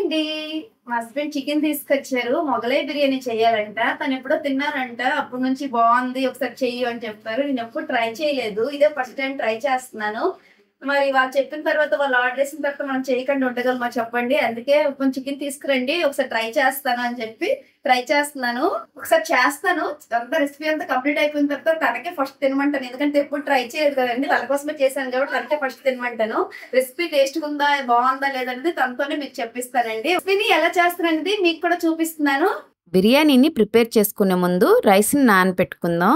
అండి. మా husband chicken తీసుకొచ్చారు. మొగలై బిర్యానీ చేయాలంట. తనెప్పుడో తిన్నారంట. అప్పటి నుంచి బావుంది. ఒకసారి చెయ్యి అని చెప్పారు. నేనెప్పుడు ట్రై చేయలేదు. ఇదే ఫస్ట్ టైమ్ ట్రై చేస్తున్నాను. మరి వాళ్ళు చెప్పిన తర్వాత వాళ్ళు ఆర్డర్ చేసిన తర్వాత మనం చేయకుండా ఉండగలమా చెప్పండి. అందుకే కొంచెం చికెన్ తీసుకురండి. ఒకసారి ట్రై చేస్తాను అని చెప్పి ట్రై చేస్తున్నాను. ఒకసారి చేస్తాను. అంతా రెసిపీ అంతా కంప్లీట్ అయిపోయిన తర్వాత తనకే ఫస్ట్ తినమంటాను. ఎందుకంటే ఎప్పుడు ట్రై చేయలేదు కదండి. తన కోసమే చేశాను కాబట్టి తనకే ఫస్ట్ తినమంటాను. రెసిపీ టేస్ట్‌గా ఉందా, బావుందా లేదనేది తనతోనే మీకు చెప్పిస్తానండి. రెసిపీని ఎలా చేస్తాననేది మీకు కూడా చూపిస్తున్నాను. బిర్యానీని ప్రిపేర్ చేసుకునే ముందు రైస్‌ని నానపెట్టుకుందాం.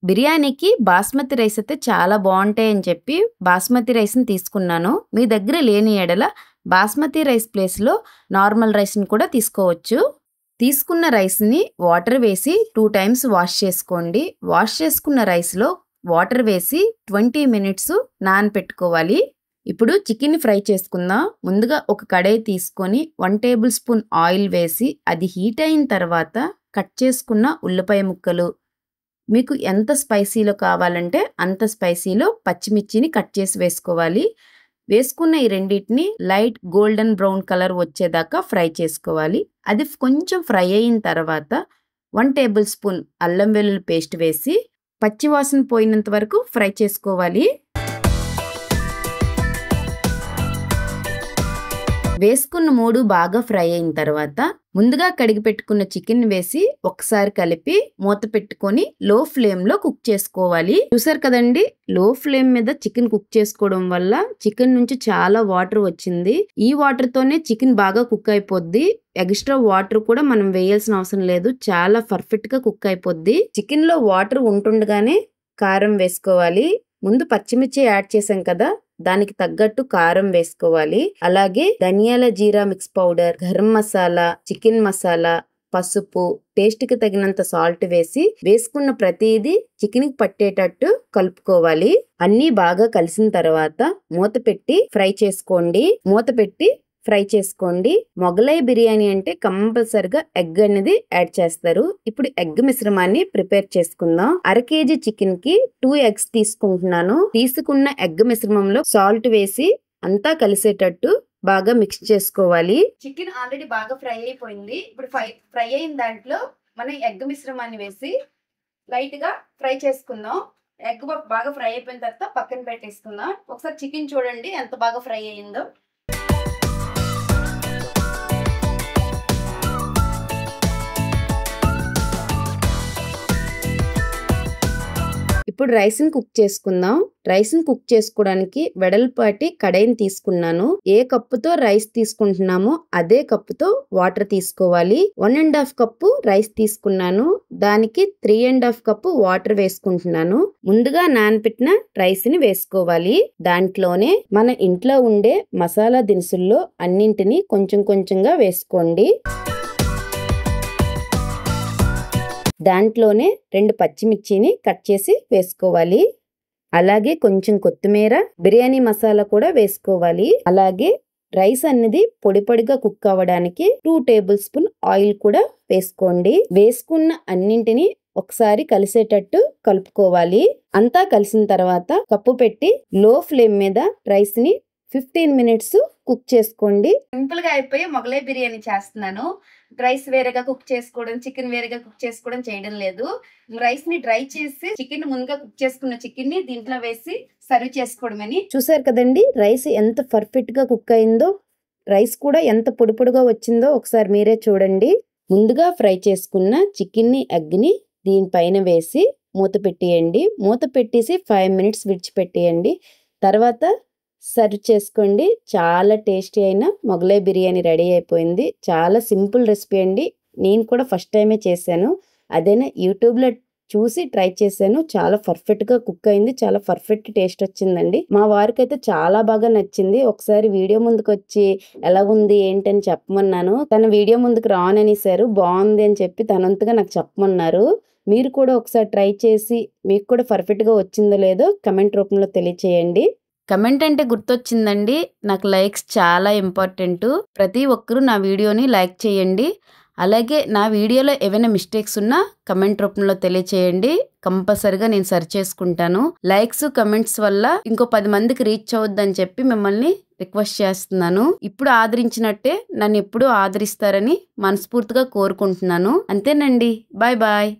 బిర్యానీకి బాస్మతి రైస్ అయితే చాలా బావుంటాయని చెప్పి బాస్మతి రైస్‌ని తీసుకున్నాను. మీ దగ్గర లేని యెడల బాస్మతి రైస్ ప్లేస్‌లో నార్మల్ రైస్‌ని కూడా తీసుకోవచ్చు. తీసుకున్న రైస్‌ని వాటర్ వేసి 2 టైమ్స్ వాష్ చేసుకోండి. వాష్ చేసుకున్న రైస్‌లో వాటర్ వేసి 20 మినిట్స్ నానపెట్టుకోవాలి. ఇప్పుడు చికెన్ ఫ్రై చేసుకుందాం. ముందుగా ఒక కడాయి తీసుకొని 1 టేబుల్ స్పూన్ ఆయిల్ వేసి అది హీట్ అయిన తర్వాత కట్ చేసుకున్న ఉల్లిపాయ ముక్కలు, మీకు ఎంత స్పైసీలో కావాలంటే అంత స్పైసీలో పచ్చిమిర్చిని కట్ చేసి వేసుకోవాలి. వేసుకున్న ఈ రెండింటిని లైట్ గోల్డెన్ బ్రౌన్ కలర్ వచ్చేదాకా ఫ్రై చేసుకోవాలి. అది కొంచెం ఫ్రై అయిన తర్వాత 1 టేబుల్ స్పూన్ అల్లం వెల్లుల్లి పేస్ట్ వేసి పచ్చివాసన పోయినంత వరకు ఫ్రై చేసుకోవాలి. వేసుకున్న 3 బాగా ఫ్రై అయిన తర్వాత ముందుగా కడిగి పెట్టుకున్న చికెన్ వేసి ఒకసారి కలిపి మూత పెట్టుకొని లో ఫ్లేమ్ లో కుక్ చేసుకోవాలి. చూసారు కదండి, లో ఫ్లేమ్ మీద చికెన్ కుక్ చేసుకోవడం వల్ల చికెన్ నుంచి చాలా వాటర్ వచ్చింది. ఈ వాటర్ తోనే చికెన్ బాగా కుక్ అయిపోద్ది. ఎక్స్ట్రా వాటర్ కూడా మనం వేయాల్సిన అవసరం లేదు. చాలా పర్ఫెక్ట్ గా కుక్ అయిపోద్ది. చికెన్ లో వాటర్ ఉంటుండగానే కారం వేసుకోవాలి. ముందు పచ్చిమిర్చి యాడ్ చేసాం కదా, దానికి తగ్గట్టు కారం వేసుకోవాలి. అలాగే ధనియాల జీరా mix powder, garam masala, chicken masala, పసుపు, టేస్ట్ కి తగినంత సాల్ట్ వేసి వేసుకున్న ప్రతిదీ చికెన్ కి పట్టేటట్టు కలుపుకోవాలి. అన్నీ బాగా కలిసిన తర్వాత మూత పెట్టి ఫ్రై చేసుకోండి. మొగలై బిర్యానీ అంటే కంపల్సరిగా ఎగ్ అనేది యాడ్ చేస్తారు. ఇప్పుడు ఎగ్ మిశ్రమాన్ని ప్రిపేర్ చేసుకుందాం. 1/2 kg చికెన్ కి 2 eggs తీసుకుంటున్నాను. తీసుకున్న ఎగ్ మిశ్రమంలో సాల్ట్ వేసి అంతా కలిసేటట్టు బాగా మిక్స్ చేసుకోవాలి. చికెన్ ఆల్రెడీ బాగా ఫ్రై అయిపోయింది. ఇప్పుడు ఫ్రై అయిన దాంట్లో మనం ఎగ్ మిశ్రమాన్ని వేసి లైట్ గా ఫ్రై చేసుకుందాం. ఎగ్ బాగా ఫ్రై అయిపోయిన తర్వాత పక్కన పెట్టేసుకుందాం. ఒకసారి చికెన్ చూడండి ఎంత బాగా ఫ్రై అయ్యిందో. ఇప్పుడు రైస్ని కుక్ చేసుకుందాం. రైస్ని కుక్ చేసుకోవడానికి వెడల్పాటి కడాయిని తీసుకున్నాను. ఏ కప్పుతో రైస్ తీసుకుంటున్నామో అదే కప్పుతో వాటర్ తీసుకోవాలి. 1.5 కప్పు రైస్ తీసుకున్నాను. దానికి 3.5 కప్పు వాటర్ వేసుకుంటున్నాను. ముందుగా నానబెట్టిన రైస్ ని వేసుకోవాలి. దాంట్లోనే మన ఇంట్లో ఉండే మసాలా దినుసుల్లో అన్నింటినీ కొంచెం కొంచెంగా వేసుకోండి. దాంట్లోనే 2 పచ్చిమిర్చిని కట్ చేసి వేసుకోవాలి. అలాగే కొంచెం కొత్తిమీర, బిర్యానీ మసాలా కూడా వేసుకోవాలి. అలాగే రైస్ అనేది పొడి పొడిగా కుక్ అవ్వడానికి 2 టేబుల్ స్పూన్ ఆయిల్ కూడా వేసుకోండి. వేసుకున్న అన్నింటినీ ఒకసారి కలిసేటట్టు కలుపుకోవాలి. అంతా కలిసిన తర్వాత కప్పు పెట్టి లో ఫ్లేమ్ మీద రైస్ ని 15 మినిట్స్ కుక్ చేసుకోండి. సింపుల్ గా అయిపోయి మొగలై బిర్యానీ చేస్తున్నాను. రైస్ వేరేగా కుక్ చేసుకోవడం, చికెన్ వేరేగా కుక్ చేసుకోవడం చేయడం లేదు. రైస్ ని డ్రై చేసి చికెన్ ముందుగా కుక్ చేసుకున్న చికెన్ ని దీంట్లో వేసి సర్వ్ చేసుకోవడమని. చూసారు కదండి, రైస్ ఎంత పర్ఫెక్ట్ గా కుక్ అయిందో, రైస్ కూడా ఎంత పొడి పొడిగా వచ్చిందో ఒకసారి మీరే చూడండి. ముందుగా ఫ్రై చేసుకున్న చికెన్ ని, ఎగ్ ని దీనిపైన వేసి మూత పెట్టేయండి. మూత పెట్టేసి 5 మినిట్స్ విడిచిపెట్టేయండి. తర్వాత సర్వ్ చేసుకోండి. చాలా టేస్టీ అయిన మొగలై బిర్యానీ రెడీ అయిపోయింది. చాలా సింపుల్ రెసిపీ అండి. నేను కూడా ఫస్ట్ టైమే చేశాను. అదేనా యూట్యూబ్లో చూసి ట్రై చేశాను. చాలా పర్ఫెక్ట్గా కుక్ అయింది. చాలా పర్ఫెక్ట్ టేస్ట్ వచ్చిందండి. మా వారికి అయితే చాలా బాగా నచ్చింది. ఒకసారి వీడియో ముందుకు వచ్చి ఎలా ఉంది ఏంటని చెప్పమన్నాను. తన వీడియో ముందుకు రాననేసారు. బాగుంది అని చెప్పి తనంతగా నాకు చెప్పమన్నారు. మీరు కూడా ఒకసారి ట్రై చేసి మీకు కూడా పర్ఫెక్ట్గా వచ్చిందో లేదో కమెంట్ రూపంలో తెలియచేయండి. కమెంట్ అంటే గుర్తొచ్చిందండి, నాకు లైక్స్ చాలా ఇంపార్టెంట్. ప్రతి ఒక్కరూ నా వీడియోని లైక్ చేయండి. అలాగే నా వీడియోలో ఏవైనా మిస్టేక్స్ ఉన్నా కమెంట్ రూపంలో తెలియచేయండి. కంపల్సరిగా నేను సరి చేసుకుంటాను. లైక్స్ కమెంట్స్ వల్ల ఇంకో 10 మందికి రీచ్ అవుద్దని చెప్పి మిమ్మల్ని రిక్వెస్ట్ చేస్తున్నాను. ఇప్పుడు ఆదరించినట్టే నన్ను ఎప్పుడూ ఆదరిస్తారని మనస్ఫూర్తిగా కోరుకుంటున్నాను. అంతేనండి. Bye bye.